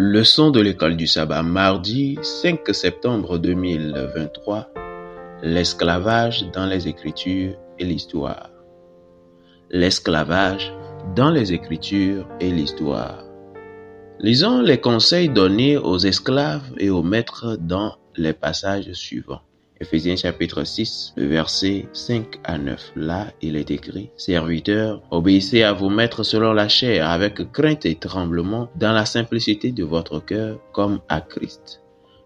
Leçon de l'école du sabbat, mardi 5 septembre 2023, l'esclavage dans les Écritures et l'histoire. L'esclavage dans les Écritures et l'histoire. Lisons les conseils donnés aux esclaves et aux maîtres dans les passages suivants. Éphésiens chapitre 6, le verset 5 à 9. Là, il est écrit: « Serviteurs, obéissez à vos maîtres selon la chair, avec crainte et tremblement, dans la simplicité de votre cœur, comme à Christ.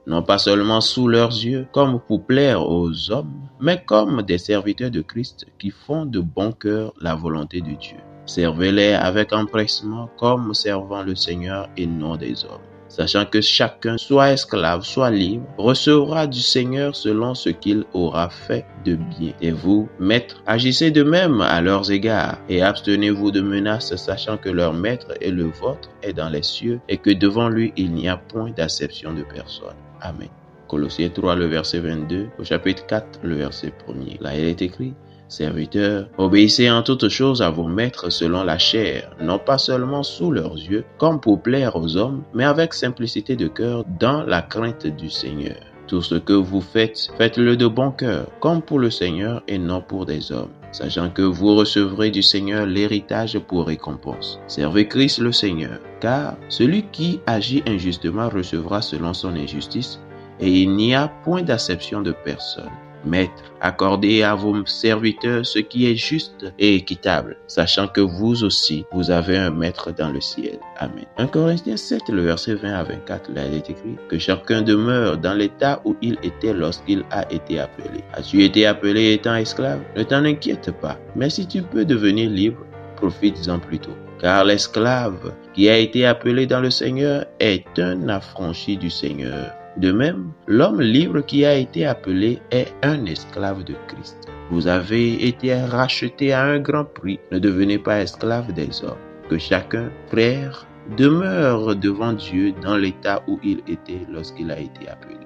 Non pas seulement sous leurs yeux, comme pour plaire aux hommes, mais comme des serviteurs de Christ qui font de bon cœur la volonté de Dieu. Servez-les avec empressement, comme servant le Seigneur et non des hommes. Sachant que chacun, soit esclave, soit libre, recevra du Seigneur selon ce qu'il aura fait de bien. Et vous, maîtres, agissez de même à leurs égards, et abstenez-vous de menaces, sachant que leur maître et le vôtre est dans les cieux, et que devant lui il n'y a point d'acception de personne. Amen. » Colossiens 3, le verset 22, au chapitre 4, le verset 1er. Là, il est écrit: « Serviteurs, obéissez en toutes choses à vos maîtres selon la chair, non pas seulement sous leurs yeux, comme pour plaire aux hommes, mais avec simplicité de cœur, dans la crainte du Seigneur. Tout ce que vous faites, faites-le de bon cœur, comme pour le Seigneur et non pour des hommes, sachant que vous recevrez du Seigneur l'héritage pour récompense. Servez Christ le Seigneur, car celui qui agit injustement recevra selon son injustice, et il n'y a point d'acception de personne. Maîtres, accordez à vos serviteurs ce qui est juste et équitable, sachant que vous aussi, vous avez un maître dans le ciel. Amen. 1 Corinthiens 7, le verset 20 à 24, là il est écrit: « Que chacun demeure dans l'état où il était lorsqu'il a été appelé. As-tu été appelé étant esclave? Ne t'en inquiète pas, mais si tu peux devenir libre, profites-en plutôt. Car l'esclave qui a été appelé dans le Seigneur est un affranchi du Seigneur. De même, l'homme libre qui a été appelé est un esclave de Christ. Vous avez été rachetés à un grand prix. Ne devenez pas esclaves des hommes. Que chacun, frère, demeure devant Dieu dans l'état où il était lorsqu'il a été appelé. »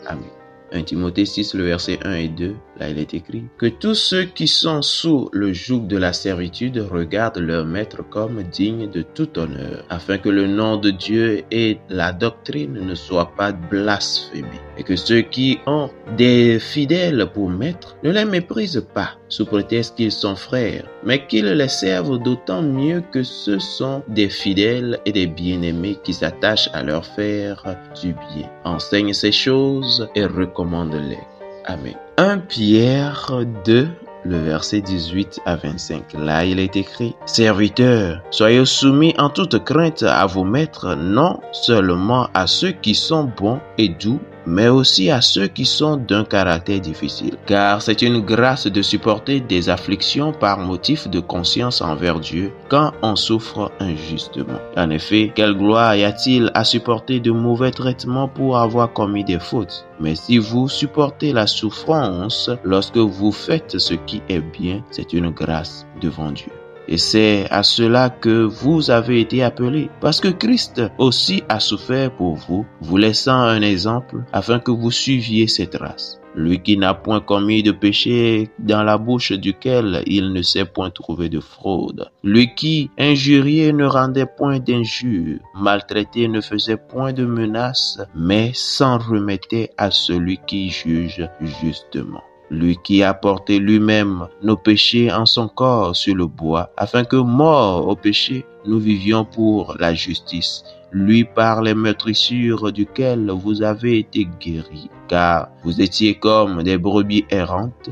Amen. 1 Timothée 6, le verset 1 et 2, là il est écrit: « Que tous ceux qui sont sous le joug de la servitude regardent leur maître comme digne de tout honneur, afin que le nom de Dieu et la doctrine ne soient pas blasphémés. Et que ceux qui ont des fidèles pour maîtres ne les méprisent pas, sous prétexte qu'ils sont frères, mais qu'ils les servent d'autant mieux que ce sont des fidèles et des bien-aimés qui s'attachent à leur faire du bien. Enseigne ces choses et recommande-les. Amen. 1 Pierre 2, le verset 18 à 25. Là, il est écrit: « Serviteurs, soyez soumis en toute crainte à vos maîtres, non seulement à ceux qui sont bons et doux, mais aussi à ceux qui sont d'un caractère difficile. Car c'est une grâce de supporter des afflictions par motif de conscience envers Dieu quand on souffre injustement. En effet, quelle gloire y a-t-il à supporter de mauvais traitements pour avoir commis des fautes? Mais si vous supportez la souffrance lorsque vous faites ce qui est bien, c'est une grâce devant Dieu. Et c'est à cela que vous avez été appelés, parce que Christ aussi a souffert pour vous, vous laissant un exemple, afin que vous suiviez ses traces. Lui qui n'a point commis de péché, dans la bouche duquel il ne s'est point trouvé de fraude. Lui qui, injurié, ne rendait point d'injures, maltraité, ne faisait point de menaces, mais s'en remettait à celui qui juge justement. Lui qui a porté lui-même nos péchés en son corps sur le bois, afin que, morts au péché, nous vivions pour la justice. Lui par les meurtrissures duquel vous avez été guéris, car vous étiez comme des brebis errantes,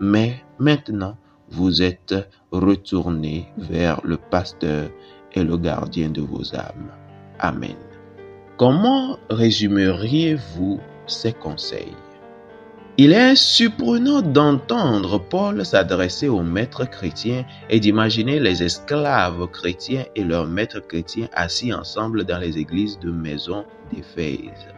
mais maintenant vous êtes retournés vers le pasteur et le gardien de vos âmes. Amen. Comment résumeriez-vous ces conseils? Il est surprenant d'entendre Paul s'adresser aux maîtres chrétiens et d'imaginer les esclaves chrétiens et leurs maîtres chrétiens assis ensemble dans les églises de maison d'Éphèse.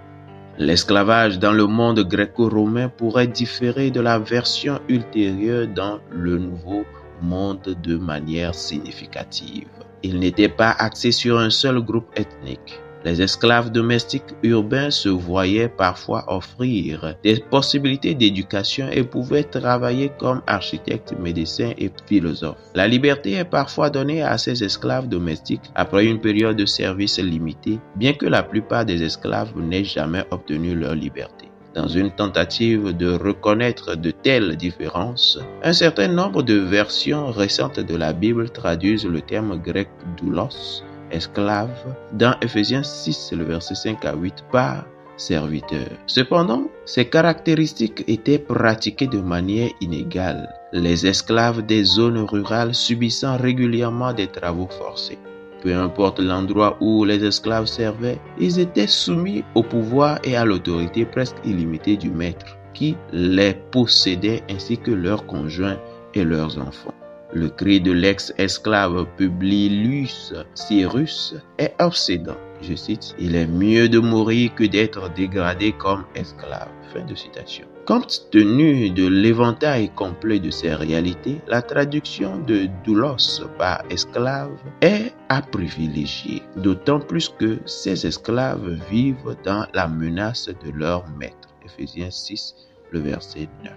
L'esclavage dans le monde gréco-romain pourrait différer de la version ultérieure dans le Nouveau Monde de manière significative. Il n'était pas axé sur un seul groupe ethnique. Les esclaves domestiques urbains se voyaient parfois offrir des possibilités d'éducation et pouvaient travailler comme architectes, médecins et philosophes. La liberté est parfois donnée à ces esclaves domestiques après une période de service limitée, bien que la plupart des esclaves n'aient jamais obtenu leur liberté. Dans une tentative de reconnaître de telles différences, un certain nombre de versions récentes de la Bible traduisent le terme grec doulos, esclave, dans Ephésiens 6, le verset 5 à 8, par serviteur. Cependant, ces caractéristiques étaient pratiquées de manière inégale, les esclaves des zones rurales subissant régulièrement des travaux forcés. Peu importe l'endroit où les esclaves servaient, ils étaient soumis au pouvoir et à l'autorité presque illimitée du maître, qui les possédait ainsi que leurs conjoints et leurs enfants. Le cri de l'ex-esclave Publius Cyrus est obsédant. Je cite, « Il est mieux de mourir que d'être dégradé comme esclave. » Fin de citation. Compte tenu de l'éventail complet de ces réalités, la traduction de doulos par esclave est à privilégier, d'autant plus que ces esclaves vivent dans la menace de leur maître. Ephésiens 6, le verset 9.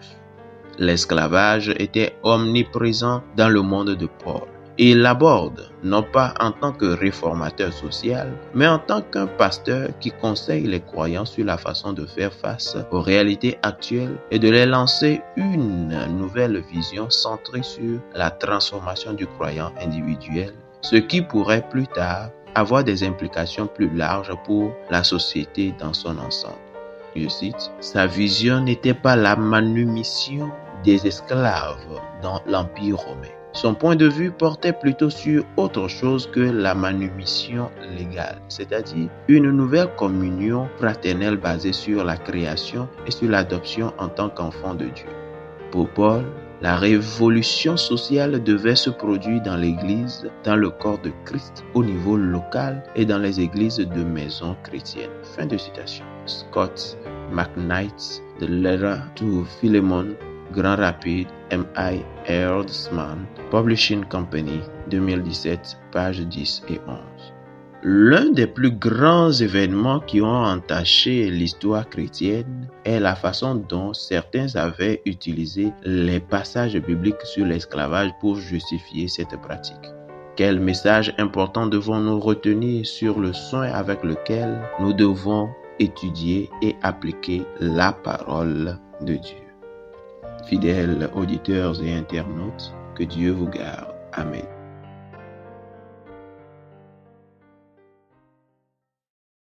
L'esclavage était omniprésent dans le monde de Paul. Et il l'aborde non pas en tant que réformateur social, mais en tant qu'un pasteur qui conseille les croyants sur la façon de faire face aux réalités actuelles et de les lancer une nouvelle vision centrée sur la transformation du croyant individuel, ce qui pourrait plus tard avoir des implications plus larges pour la société dans son ensemble. Je cite, « Sa vision n'était pas la manumission des esclaves dans l'Empire romain. Son point de vue portait plutôt sur autre chose que la manumission légale, c'est-à-dire une nouvelle communion fraternelle basée sur la création et sur l'adoption en tant qu'enfant de Dieu. Pour Paul, la révolution sociale devait se produire dans l'Église, dans le corps de Christ, au niveau local et dans les églises de maisons chrétiennes. Fin de citation. Scott McKnight, The Letter to Philemon, Grand Rapids, M.I. Eardsman, Publishing Company, 2017, pages 10 et 11. L'un des plus grands événements qui ont entaché l'histoire chrétienne est la façon dont certains avaient utilisé les passages bibliques sur l'esclavage pour justifier cette pratique. Quel message important devons-nous retenir sur le soin avec lequel nous devons étudier et appliquer la parole de Dieu? Fidèles auditeurs et internautes, que Dieu vous garde. Amen.